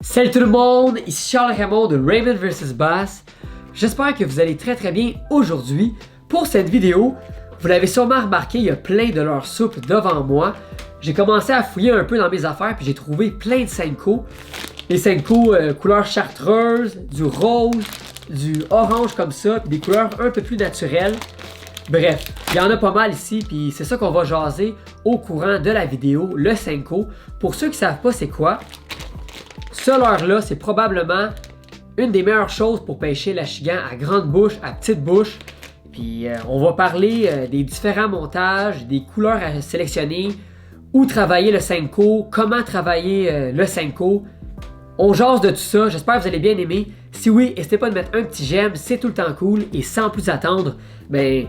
Salut tout le monde, ici Charles Raymond de Raymond vs Bass. J'espère que vous allez très bien aujourd'hui. Pour cette vidéo, vous l'avez sûrement remarqué, il y a plein de leur soupe devant moi. J'ai commencé à fouiller un peu dans mes affaires puis j'ai trouvé plein de Senko. Les Senko couleur chartreuse, du rose, du orange comme ça, puis des couleurs un peu plus naturelles. Bref, il y en a pas mal ici, puis c'est ça qu'on va jaser au courant de la vidéo, le Senko. Pour ceux qui ne savent pas c'est quoi, ce leurre-là, c'est probablement une des meilleures choses pour pêcher l'achigan à grande bouche, à petite bouche. Puis on va parler des différents montages, des couleurs à sélectionner, où travailler le Senko, comment travailler le Senko. On jase de tout ça, j'espère que vous allez bien aimer. Si oui, n'hésitez pas de mettre un petit j'aime, c'est tout le temps cool. Et sans plus attendre, ben,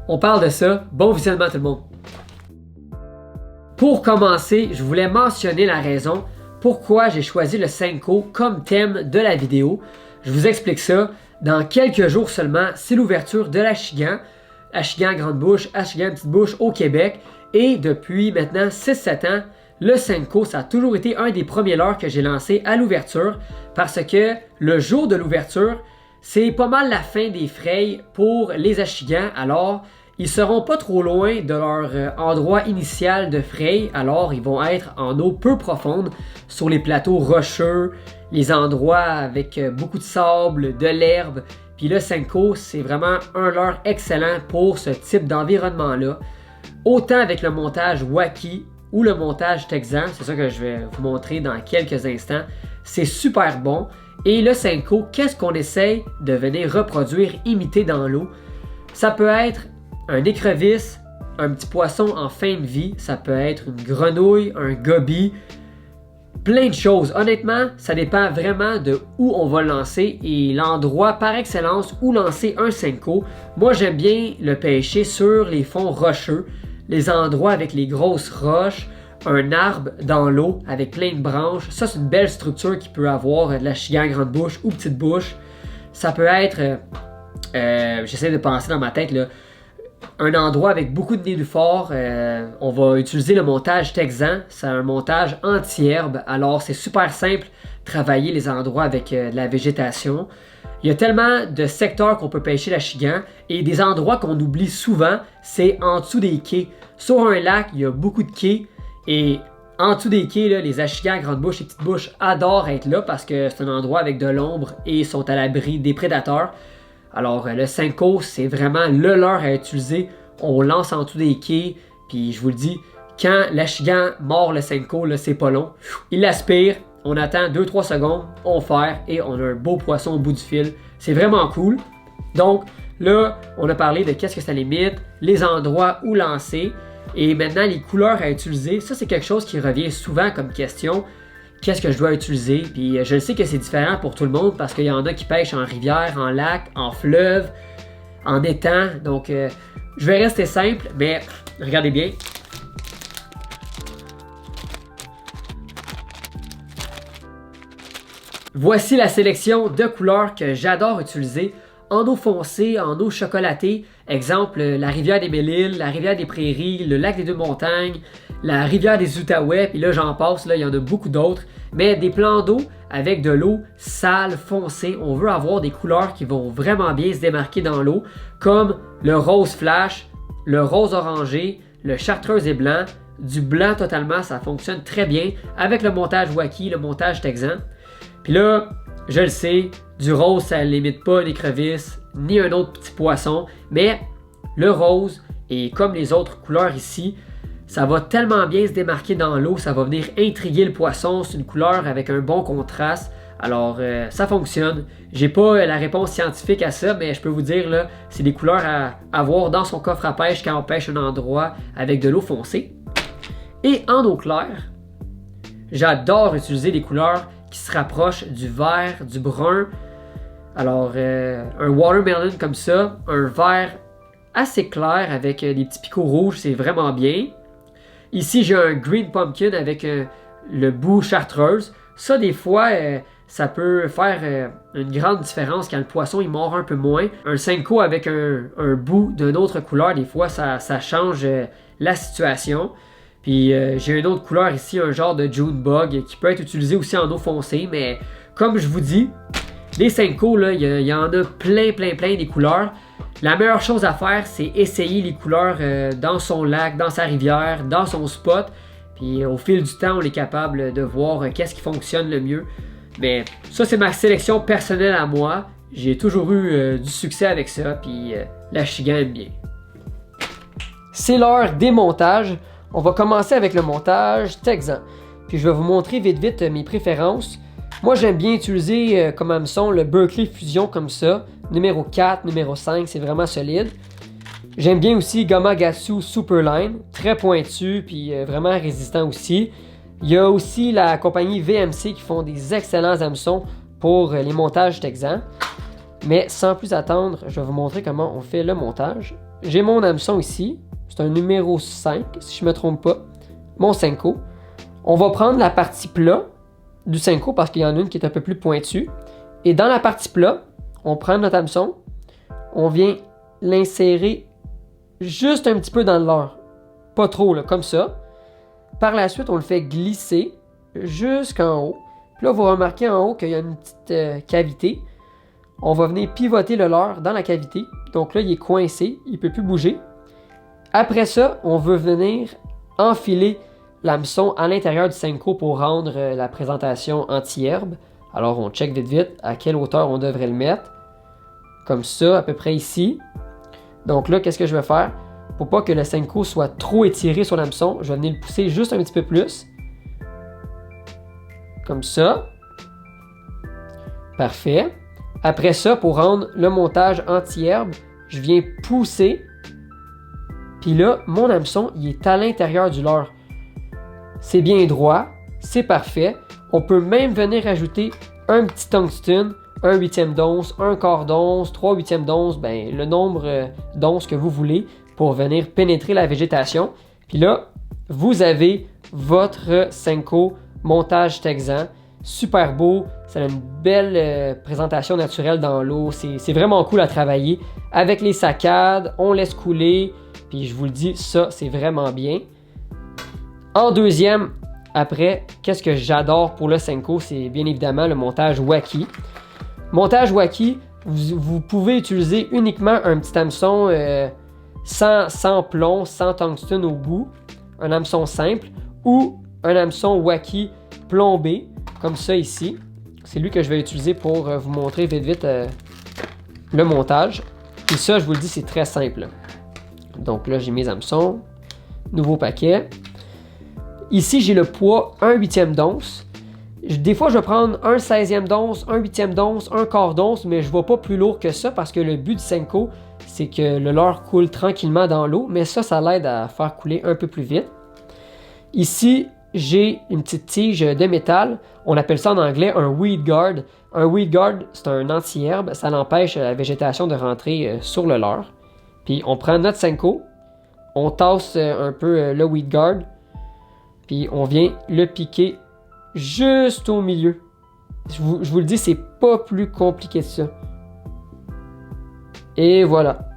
on parle de ça. Bon visionnement tout le monde. Pour commencer, je voulais mentionner la raison pourquoi j'ai choisi le Senko comme thème de la vidéo. Je vous explique ça. Dans quelques jours seulement, c'est l'ouverture de l'achigan. Achigan grande bouche, achigan petite bouche au Québec. Et depuis maintenant 6-7 ans, le Senko, ça a toujours été un des premiers leurres que j'ai lancé à l'ouverture parce que le jour de l'ouverture, c'est pas mal la fin des frayes pour les achigans. Alors, ils seront pas trop loin de leur endroit initial de fraye, alors ils vont être en eau peu profonde sur les plateaux rocheux, les endroits avec beaucoup de sable, de l'herbe. Puis le Senko, c'est vraiment un leurre excellent pour ce type d'environnement-là. Autant avec le montage Wacky ou le montage Texan, c'est ça que je vais vous montrer dans quelques instants. C'est super bon. Et le Senko, qu'est-ce qu'on essaye de venir reproduire, imiter dans l'eau? Ça peut être un écrevisse, un petit poisson en fin de vie, ça peut être une grenouille, un goby, plein de choses. Honnêtement, ça dépend vraiment de où on va lancer et l'endroit par excellence où lancer un Senko. Moi, j'aime bien le pêcher sur les fonds rocheux, les endroits avec les grosses roches, un arbre dans l'eau avec plein de branches. Ça, c'est une belle structure qui peut avoir de l'achigan grande bouche ou petite bouche. Ça peut être, j'essaie de penser dans ma tête, là, un endroit avec beaucoup de nénuphars. On va utiliser le montage Texan. C'est un montage anti-herbe. Alors, c'est super simple travailler les endroits avec de la végétation. Il y a tellement de secteurs qu'on peut pêcher l'achigan et des endroits qu'on oublie souvent, c'est en dessous des quais. Sur un lac, il y a beaucoup de quais et en dessous des quais, là, les achigans grande bouche et petite bouche adorent être là parce que c'est un endroit avec de l'ombre et sont à l'abri des prédateurs. Alors, le Senko, c'est vraiment le leurre à utiliser. On lance en dessous des quais, puis je vous le dis, quand l'achigan mord le Senko, là, c'est pas long. Il l'aspire, on attend 2-3 secondes, on ferre et on a un beau poisson au bout du fil. C'est vraiment cool. Donc, là, on a parlé de qu'est-ce que ça limite, les endroits où lancer, et maintenant les couleurs à utiliser. Ça, c'est quelque chose qui revient souvent comme question. Qu'est-ce que je dois utiliser? Puis je sais que c'est différent pour tout le monde parce qu'il y en a qui pêchent en rivière, en lac, en fleuve, en étang. Donc, je vais rester simple, mais regardez bien. Voici la sélection de couleurs que j'adore utiliser. En eau foncée, en eau chocolatée. Exemple, la rivière des Mille-Îles, la rivière des Prairies, le lac des Deux-Montagnes, la rivière des Outaouais, puis là j'en passe, là il y en a beaucoup d'autres. Mais des plans d'eau avec de l'eau sale, foncée, on veut avoir des couleurs qui vont vraiment bien se démarquer dans l'eau, comme le rose flash, le rose orangé, le chartreuse et blanc, du blanc totalement, ça fonctionne très bien avec le montage Wacky, le montage Texan. Puis là, je le sais, du rose, ça ne limite pas une écrevisse, ni un autre petit poisson, mais le rose, et comme les autres couleurs ici, ça va tellement bien se démarquer dans l'eau, ça va venir intriguer le poisson, c'est une couleur avec un bon contraste, alors ça fonctionne. J'ai pas la réponse scientifique à ça, mais je peux vous dire, là, c'est des couleurs à avoir dans son coffre à pêche quand on pêche un endroit avec de l'eau foncée. Et en eau claire, j'adore utiliser des couleurs qui se rapprochent du vert, du brun. Alors, un watermelon comme ça, un vert assez clair avec des petits picots rouges, c'est vraiment bien. Ici, j'ai un green pumpkin avec le bout chartreuse. Ça, des fois, ça peut faire une grande différence quand le poisson il mord un peu moins. Un Senko avec un bout d'une autre couleur, des fois, ça change la situation. Puis j'ai une autre couleur ici, un genre de June Bug qui peut être utilisé aussi en eau foncée, mais comme je vous dis, les Senko, là, il y en a plein des couleurs. La meilleure chose à faire, c'est essayer les couleurs dans son lac, dans sa rivière, dans son spot. Puis au fil du temps, on est capable de voir qu'est-ce qui fonctionne le mieux. Mais ça, c'est ma sélection personnelle à moi. J'ai toujours eu du succès avec ça, puis l'Achigan aime bien. C'est l'heure des montages. On va commencer avec le montage Texan. Puis je vais vous montrer vite mes préférences. Moi, j'aime bien utiliser comme hameçon le Berkley Fusion comme ça. Numéro 4, numéro 5, c'est vraiment solide. J'aime bien aussi Gamakatsu Superline, très pointu puis vraiment résistant aussi. Il y a aussi la compagnie VMC qui font des excellents hameçons pour les montages Texan. Mais sans plus attendre, je vais vous montrer comment on fait le montage. J'ai mon hameçon ici, c'est un numéro 5 si je ne me trompe pas, mon Senko. On va prendre la partie plat du Senko parce qu'il y en a une qui est un peu plus pointue. Et dans la partie plat, on prend notre hameçon, on vient l'insérer juste un petit peu dans le leurre. Pas trop, là, comme ça. Par la suite, on le fait glisser jusqu'en haut. Puis là, vous remarquez en haut qu'il y a une petite cavité. On va venir pivoter le leurre dans la cavité. Donc là, il est coincé, il ne peut plus bouger. Après ça, on veut venir enfiler l'hameçon à l'intérieur du Senko pour rendre la présentation anti-herbe. Alors, on check vite à quelle hauteur on devrait le mettre. Comme ça, à peu près ici. Donc là, qu'est-ce que je vais faire? Pour pas que le Senko soit trop étiré sur l'hameçon, je vais venir le pousser juste un petit peu plus. Comme ça. Parfait. Après ça, pour rendre le montage anti-herbe, je viens pousser. Puis là, mon hameçon, il est à l'intérieur du leurre. C'est bien droit, c'est parfait. On peut même venir ajouter un petit tungstène, un huitième d'once, un quart d'once, 3/8 d'once, ben, le nombre d'onces que vous voulez pour venir pénétrer la végétation. Puis là, vous avez votre Senko montage Texan. Super beau, ça a une belle présentation naturelle dans l'eau. C'est vraiment cool à travailler. Avec les saccades, on laisse couler. Puis je vous le dis, ça, c'est vraiment bien. En deuxième, après, qu'est-ce que j'adore pour le Senko, c'est bien évidemment le montage Waki. Montage Waki, vous pouvez utiliser uniquement un petit hameçon sans plomb, sans tungstène au bout, un hameçon simple, ou un hameçon Waki plombé, comme ça ici. C'est lui que je vais utiliser pour vous montrer vite le montage. Et ça, je vous le dis, c'est très simple. Donc là, j'ai mes hameçons, nouveau paquet. Ici, j'ai le poids 1/8 d'once. Des fois, je vais prendre un 16e d'once, un 8e d'once, un quart d'once, mais je ne vais pas plus lourd que ça parce que le but du Senko, c'est que le leurre coule tranquillement dans l'eau, mais ça l'aide à faire couler un peu plus vite. Ici, j'ai une petite tige de métal. On appelle ça en anglais un weed guard. Un weed guard, c'est un anti-herbe. Ça empêche la végétation de rentrer sur le leurre. Puis on prend notre Senko, on tasse un peu le weed guard, puis on vient le piquer juste au milieu. Je vous le dis, c'est pas plus compliqué que ça. Et voilà.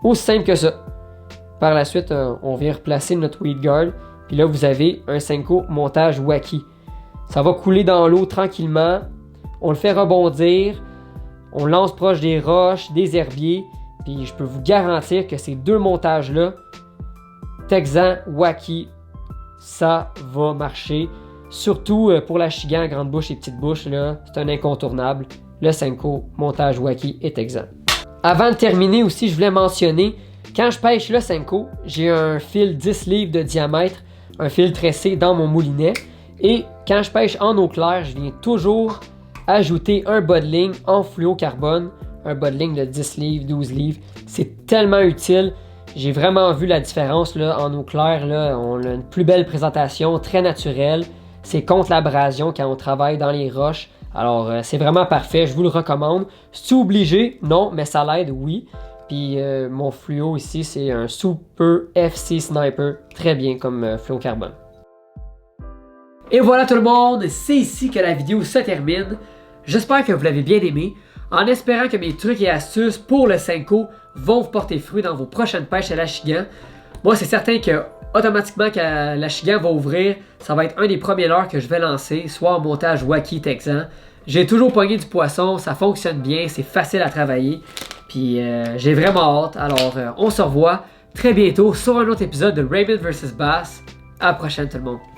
Aussi simple que ça. Par la suite, on vient replacer notre weed guard. Puis là, vous avez un Senko montage Waki. Ça va couler dans l'eau tranquillement. On le fait rebondir. On le lance proche des roches, des herbiers. Puis je peux vous garantir que ces deux montages-là, Texan, Waki, ça va marcher. Surtout pour l'Achigan à grande bouche et petite bouche, là, c'est un incontournable. Le Senko, montage Waki et Texan. Avant de terminer aussi, je voulais mentionner, quand je pêche le Senko, j'ai un fil 10 livres de diamètre, un fil tressé dans mon moulinet. Et quand je pêche en eau claire, je viens toujours ajouter un bas de ligne en fluocarbone, un bas de ligne de 10 livres, 12 livres. C'est tellement utile. J'ai vraiment vu la différence là, en eau claire. Là, on a une plus belle présentation, très naturelle. C'est contre l'abrasion quand on travaille dans les roches. Alors, c'est vraiment parfait. Je vous le recommande. C'est obligé? Non, mais ça l'aide, oui. Puis mon fluo ici, c'est un Super FC Sniper. Très bien comme fluocarbone. Et voilà tout le monde, c'est ici que la vidéo se termine. J'espère que vous l'avez bien aimé, en espérant que mes trucs et astuces pour le Senko vont vous porter fruit dans vos prochaines pêches à l'Achigan. Moi, c'est certain que, automatiquement que l'Achigan va ouvrir, ça va être un des premiers leurres que je vais lancer, soit en montage Wacky Texan. J'ai toujours pogné du poisson, ça fonctionne bien, c'est facile à travailler. Puis j'ai vraiment hâte. Alors on se revoit très bientôt sur un autre épisode de Raymond vs Bass. À la prochaine tout le monde.